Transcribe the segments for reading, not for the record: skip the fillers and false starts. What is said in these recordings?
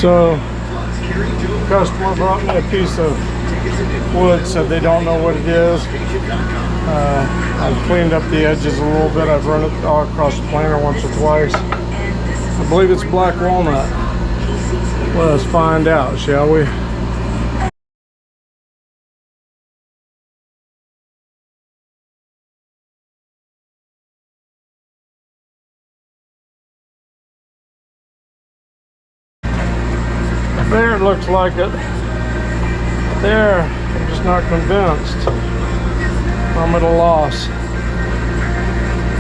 So, the customer brought me a piece of wood, said they don't know what it is. I've cleaned up the edges a little bit. I've run it all across the planer once or twice. I believe it's black walnut. Let's find out, shall we? There, it looks like it. There, I'm just not convinced. I'm at a loss.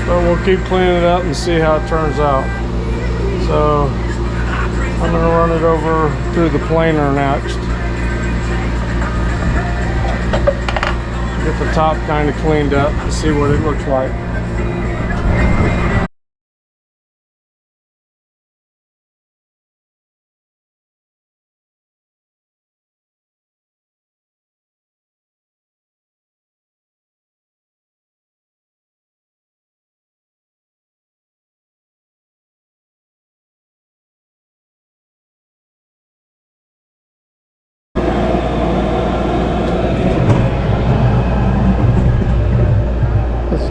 But we'll keep cleaning it up and see how it turns out. So, I'm going to run it over through the planer next. Get the top kind of cleaned up and see what it looks like.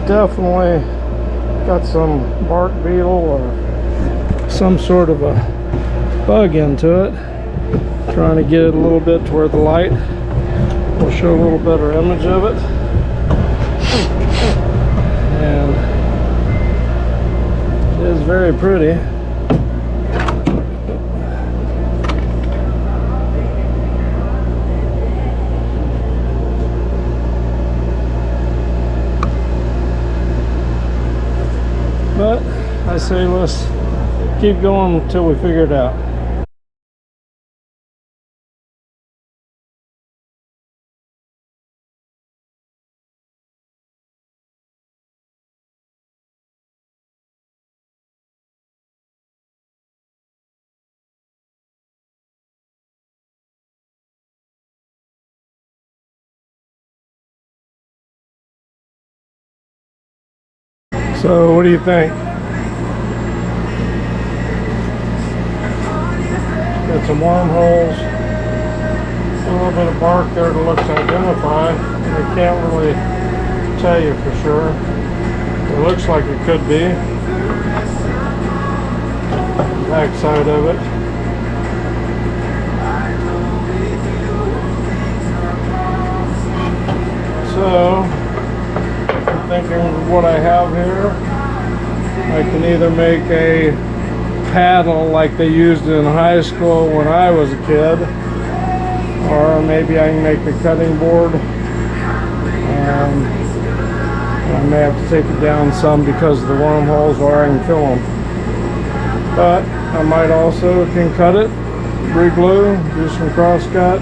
Definitely got some bark beetle or some sort of a bug into it. Trying to get it a little bit to where the light will show a little better image of it. And it is very pretty. But I say let's keep going until we figure it out. So what do you think? Got some wormholes, a little bit of bark there that looks identified. I can't really tell you for sure. It looks like it could be. Back side of it. So, thinking what I have here, I can either make a paddle like they used in high school when I was a kid, or maybe I can make a cutting board, and I may have to take it down some because of the wormholes, or I can fill them. But I might also can cut it, re-glue, do some cross cut.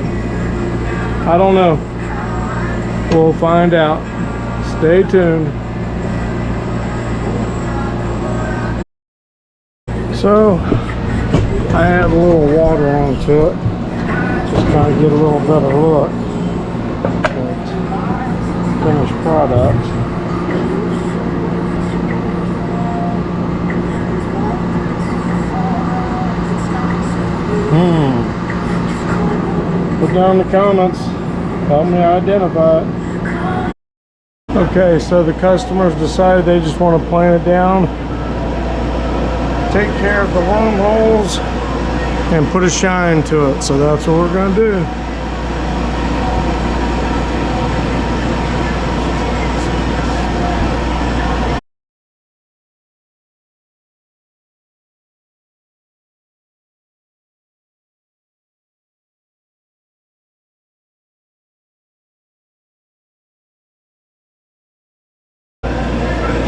I don't know. We'll find out. Stay tuned. So, I add a little water onto it, just kind of get a little better look at finished product. Put down in the comments, help me identify it. Okay, so the customers decided they just want to plane it down, take care of the wormholes, and put a shine to it. So that's what we're going to do.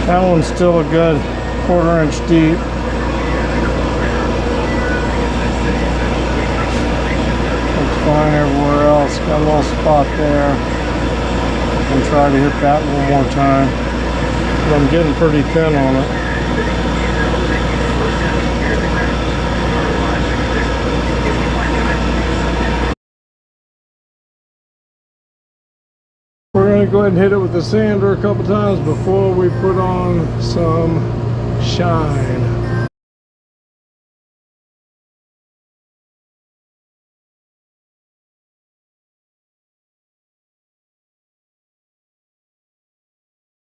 That one's still a good 1/4 inch deep. Looks fine everywhere else. Got a little spot there. I can try to hit that one more time. But I'm getting pretty thin on it. We're going to go ahead and hit it with the sander a couple times before we put on some shine.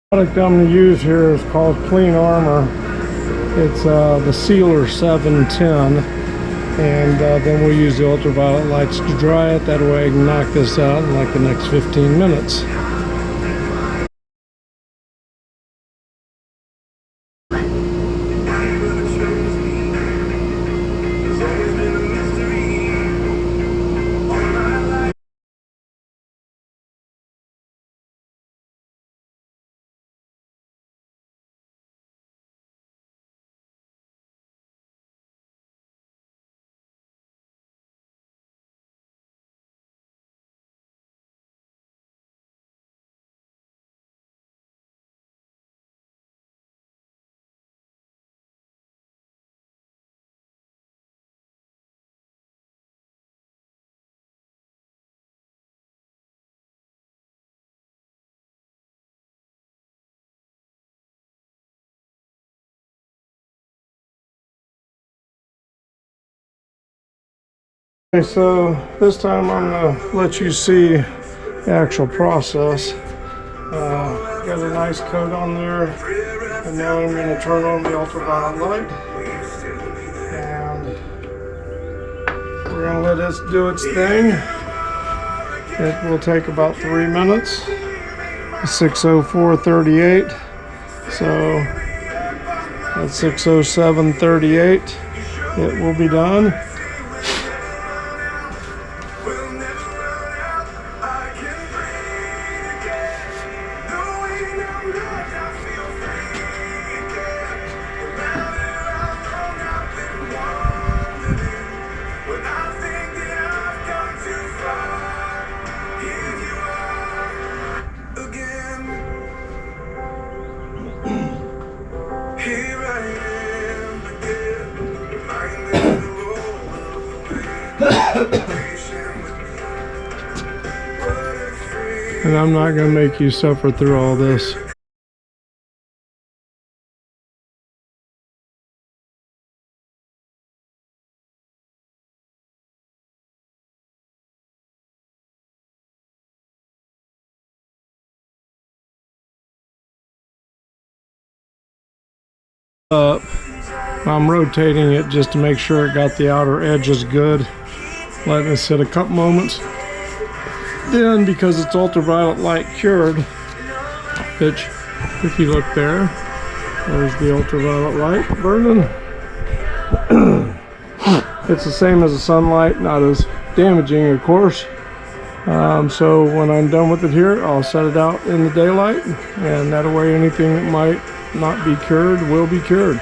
product I'm going to use here is called Clean Armor. It's the Sealer 710, and then we'll use the ultraviolet lights to dry it. That way I can knock this out in like the next 15 minutes. Okay, so this time I'm going to let you see the actual process. Got a nice coat on there, and now I'm going to turn on the ultraviolet light, and we're going to let this do its thing. It will take about 3 minutes. 6:04:38, so at 6:07:38 it will be done. And I'm not going to make you suffer through all this. Up, I'm rotating it just to make sure it got the outer edges good. Letting it sit a couple moments. Then, because it's ultraviolet light cured, which, if you look there, there's the ultraviolet light burning. It's the same as the sunlight, not as damaging, of course. So when I'm done with it here, I'll set it out in the daylight, and that way anything that might not be cured will be cured.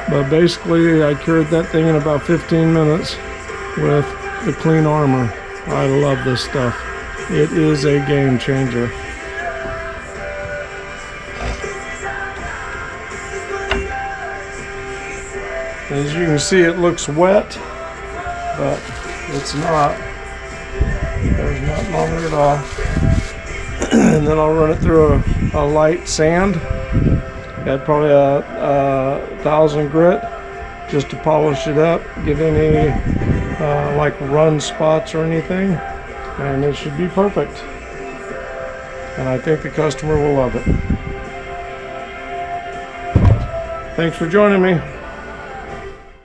But basically, I cured that thing in about 15 minutes with the Clean Armor. I love this stuff. It is a game changer. As you can see, it looks wet, but it's not. There's nothing on it at all. And then I'll run it through a light sand. Got probably a 1000 grit just to polish it up, get any like run spots or anything, and it should be perfect. And I think the customer will love it. Thanks for joining me.